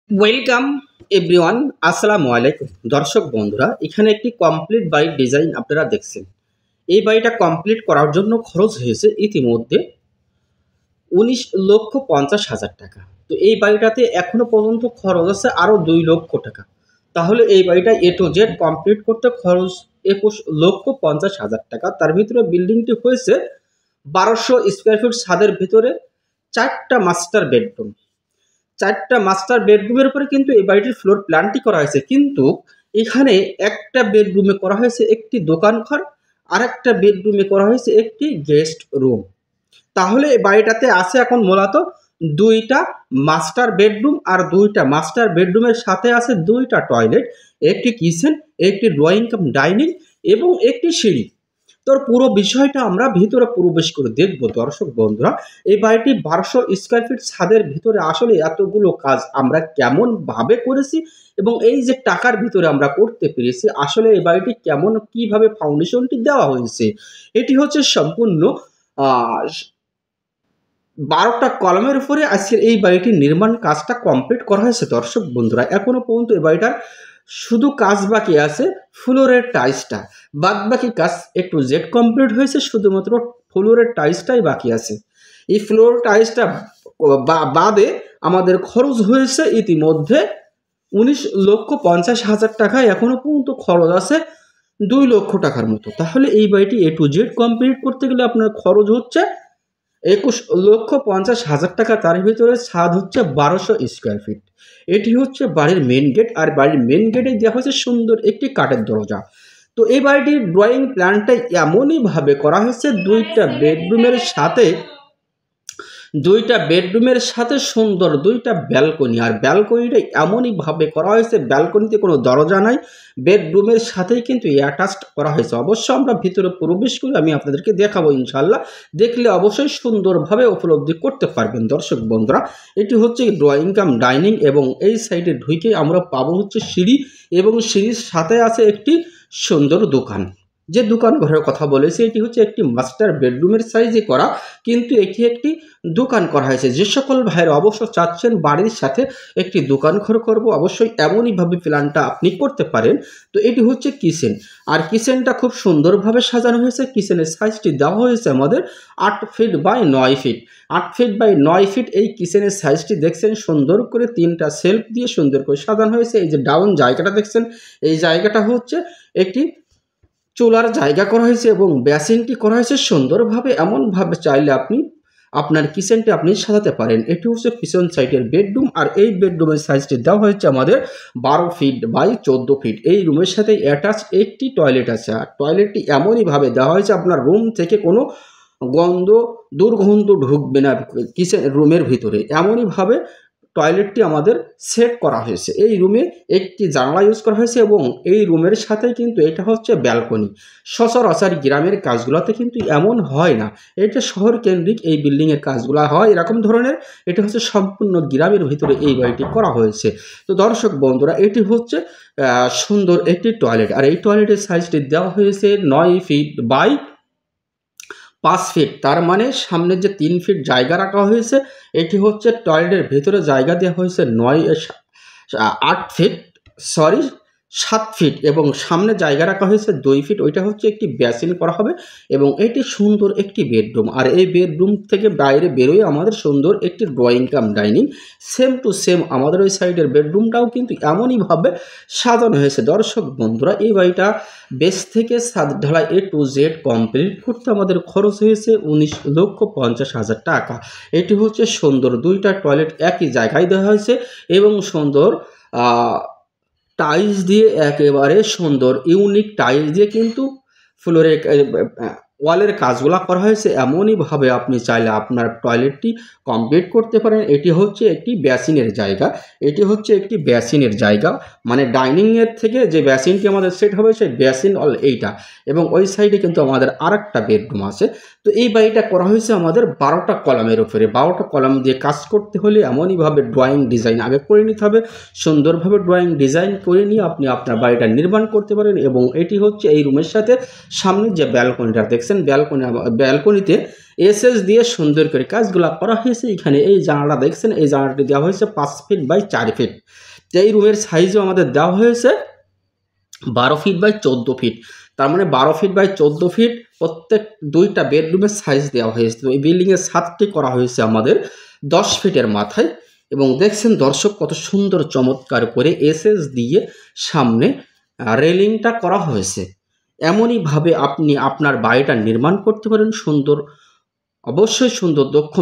Welcome everyone, আসসালামু আলাইকুম। দর্শক বন্ধুরা, এখানে একটি কমপ্লিট বাড়ির ডিজাইন আপনারা দেখছেন। এই বাড়িটা কমপ্লিট করার জন্য খরচ হয়েছে ইতিমধ্যে 19,50,000 টাকা। তো এই বাড়িটাতে এখনো পর্যন্ত খরচ আছে আরও 2,00,000 টাকা। তাহলে এই বাড়িটা এ টু জেড কমপ্লিট করতে খরচ 21,50,000 টাকা। তার ভিতরে বিল্ডিংটি হয়েছে 1200 স্কোয়ার ফিট, ছাদের ভিতরে 4টা মাস্টার বেডরুম। 4টা মাস্টার বেডরুমের উপরে কিন্তু এই বাড়িটির ফ্লোর প্ল্যানটি করা হয়েছে, কিন্তু এখানে একটা বেডরুমে করা হয়েছে একটি দোকান ঘর, আর একটা বেডরুমে করা হয়েছে একটি গেস্ট রুম। তাহলে এই বাড়িটাতে আছে এখন মূলত 2টা মাস্টার বেডরুম, আর 2টা মাস্টার বেডরুমের সাথে আছে 2টা টয়লেট, একটি কিচেন, একটি ড্রয়িং কাম ডাইনিং এবং একটি সিঁড়ি। তোর পুরো বিষয়টা আমরা ভিতরে প্রবেশ করে দেখব। দর্শক বন্ধুরা, এই বাড়িটি 1200 স্কোয়ার ফিট, ছাদের ভিতরে আসলে এতগুলো কাজ আমরা কেমন ভাবে করেছি এবং এই যে টাকার ভিতরে আমরা করতে পেরেছি, আসলে এই বাড়িটি কেমন কিভাবে ফাউন্ডেশনটি দেওয়া হয়েছে, এটি হচ্ছে সম্পূর্ণ 12টা কলমের উপরে আজকের এই বাড়িটির নির্মাণ কাজটা কমপ্লিট করা হয়েছে। দর্শক বন্ধুরা, এখনো পর্যন্ত এই বাড়িটার শুধু কাজ বাকি আছে ফ্লোরের টাইলসটা, বাদ বাকি কাজ একটু জেড কমপ্লিট হয়েছে, শুধুমাত্র ফ্লোরের টাইলসটাই বাকি আছে। এই ফ্লোর টাইলসটা বাদে আমাদের খরচ হয়েছে ইতিমধ্যে 19,50,000 টাকা। এখনো পর্যন্ত খরচ আছে 2,00,000 টাকার মতো। তাহলে এই বাড়িটি এ টু জেড কমপ্লিট করতে গেলে আপনার খরচ হচ্ছে 21,50,000 টাকা। তার ভিতরে ছাদ হচ্ছে 1200 স্কোয়ার ফিট। এটি হচ্ছে বাড়ির মেন গেট, আর বাড়ির মেন গেটে দেওয়া হয়েছে সুন্দর একটি কাঠের দরজা। তো এই বাড়িটির ড্রয়িং প্ল্যানটা এমনই ভাবে করা হয়েছে, দুইটা বেডরুমের সাথে সুন্দর 2টা ব্যালকনি, আর ব্যালকনিটা এমনই ভাবে করা হয়েছে, ব্যালকনিতে কোনো দরজা নাই, বেডরুমের সাথেই কিন্তু অ্যাটাচড করা হয়েছে। অবশ্য আমরা ভিতরে প্রবেশ করে আমি আপনাদেরকে দেখাবো ইনশাল্লাহ, দেখলে অবশ্যই সুন্দরভাবে উপলব্ধি করতে পারবেন। দর্শক বন্ধুরা, এটি হচ্ছে ড্রয়িং কাম ডাইনিং, এবং এই সাইডে ঢুকে আমরা পাবো হচ্ছে সিঁড়ি, এবং সিঁড়ির সাথে আছে একটি সুন্দর দোকান। যে দোকান ঘরের কথা বলেছি, এটি হচ্ছে একটি মাস্টার বেডরুমের সাইজে করা, কিন্তু এটি একটি দোকান করা হয়েছে। যে সকল ভাইয়েরা অবশ্য চাচ্ছেন বাড়ির সাথে একটি দোকান ঘর করবো, অবশ্যই এমনইভাবে প্ল্যানটা আপনি করতে পারেন। তো এটি হচ্ছে কিচেন, আর কিচেনটা খুব সুন্দরভাবে সাজানো হয়েছে। কিচেনের সাইজটি দেওয়া হয়েছে আমাদের 8 feet by 9 feet. 8 feet by 9 feet এই কিচেনের সাইজটি দেখছেন, সুন্দর করে 3টা সেলফ দিয়ে সুন্দর করে সাজানো হয়েছে। এই যে ডাউন জায়গাটা দেখছেন, এই জায়গাটা হচ্ছে একটি চুলার জায়গা করা হয়েছে, এবং বেসিনটি করা হয়েছে সুন্দরভাবে। এমনভাবে চাইলে আপনি আপনার কিচেনটি আপনি সাজাতে পারেন। এটি হচ্ছে পিছন সাইডের বেডরুম, আর এই বেডরুমের সাইজটি দেওয়া হয়েছে আমাদের 12 ফিট বাই 14 ফিট। এই রুমের সাথে অ্যাটাচ একটি টয়লেট আছে, আর টয়লেটটি এমনইভাবে দেওয়া হয়েছে আপনার রুম থেকে কোনো দুর্গন্ধ ঢুকবে না কিচেন রুমের ভিতরে। এমনইভাবে টয়লেটটি আমাদের সেট করা হয়েছে। এই রুমে একটি জানলা ইউজ করা হয়েছে, এবং এই রুমের সাথে কিন্তু এটা হচ্ছে ব্যালকনি। সচরাচর গ্রামের কাজগুলোতে কিন্তু এমন হয় না, এটা শহর কেন্দ্রিক এই বিল্ডিংয়ের কাজগুলো হয় এরকম ধরনের। এটা হচ্ছে সম্পূর্ণ গ্রামের ভিতরে এই বাড়িটি করা হয়েছে। তো দর্শক বন্ধুরা, এটি হচ্ছে সুন্দর একটি টয়লেট, আর এই টয়লেটের সাইজটি দেওয়া হয়েছে 9 ফিট বাই 5 ফিট। তার মানে সামনের যে 3 ফিট জায়গা রাখা হয়েছে, এটি হচ্ছে টয়লেটের ভেতরে জায়গা দেওয়া হয়েছে 7 ফিট, এবং সামনে জায়গা রাখা হয়েছে 2 ফিট। ওইটা হচ্ছে একটি বেসিন করা হবে, এবং এটি সুন্দর একটি বেডরুম। আর এই বেডরুম থেকে বাইরে বেরোয় আমাদের সুন্দর একটি drawing cum dining. Same to same আমাদের ওই সাইডের বেডরুমটাও কিন্তু এমনইভাবে সাজানো হয়েছে। দর্শক বন্ধুরা, এই বাড়িটা বেস থেকে ছাদ ঢালাই এ টু জেড কমপ্লিট করতে আমাদের খরচ হয়েছে 19,50,000 টাকা। এটি হচ্ছে সুন্দর 2টা টয়লেট একই জায়গায় দেওয়া হয়েছে, এবং সুন্দর টাইলস দিয়ে, একেবারে সুন্দর ইউনিক টাইলস দিয়ে কিন্তু ফ্লোরের ওয়ালের কাজগুলো করা হয়েছে। এমনইভাবে আপনি চাইলে আপনার টয়লেটটি কমপ্লিট করতে পারেন। এটি হচ্ছে একটি বেসিনের জায়গা, মানে ডাইনিংয়ের থেকে যে বেসিনটি আমাদের সেট হবে সেই বেসিন এইটা, এবং ওই সাইডে কিন্তু আমাদের আরেকটা বেডরুম আছে। তো এই বাড়িটা করা হয়েছে আমাদের 12টা কলামের উপরে। 12টা কলাম দিয়ে কাজ করতে হলে এমনইভাবে ড্রয়িং ডিজাইন আগে করে নিতে হবে। সুন্দরভাবে ড্রয়িং ডিজাইন করে নিয়ে আপনি আপনার বাড়িটা নির্মাণ করতে পারেন। এবং এটি হচ্ছে এই রুমের সাথে সামনে যে ব্যালকনিটা দেখছেন, দেখছেন ব্যালকনিতে এসএস দিয়ে সুন্দর করে কাজগুলো করা হয়েছে। এখানে এই জানালা দেখছেন, এই জানালাটি দেওয়া হয়েছে 5 ফিট বাই 4 ফিট। এই রুমের সাইজও আমাদের দেওয়া হয়েছে 12 ফিট বাই 14 ফিট। তার মানে 12 ফিট বাই 14 ফিট প্রত্যেক 2টা বেডরুমের সাইজ দেওয়া হয়েছে। তো এই বিল্ডিংয়ের ছাদটি করা হয়েছে আমাদের 10 ফিটের মাথায়। এবং দেখছেন দর্শক কত সুন্দর চমৎকার করে এসএস দিয়ে সামনে রেলিংটা করা হয়েছে। এমনইভাবে আপনি আপনার বাড়িটা নির্মাণ করতে পারেন সুন্দর, অবশ্যই সুন্দর দক্ষ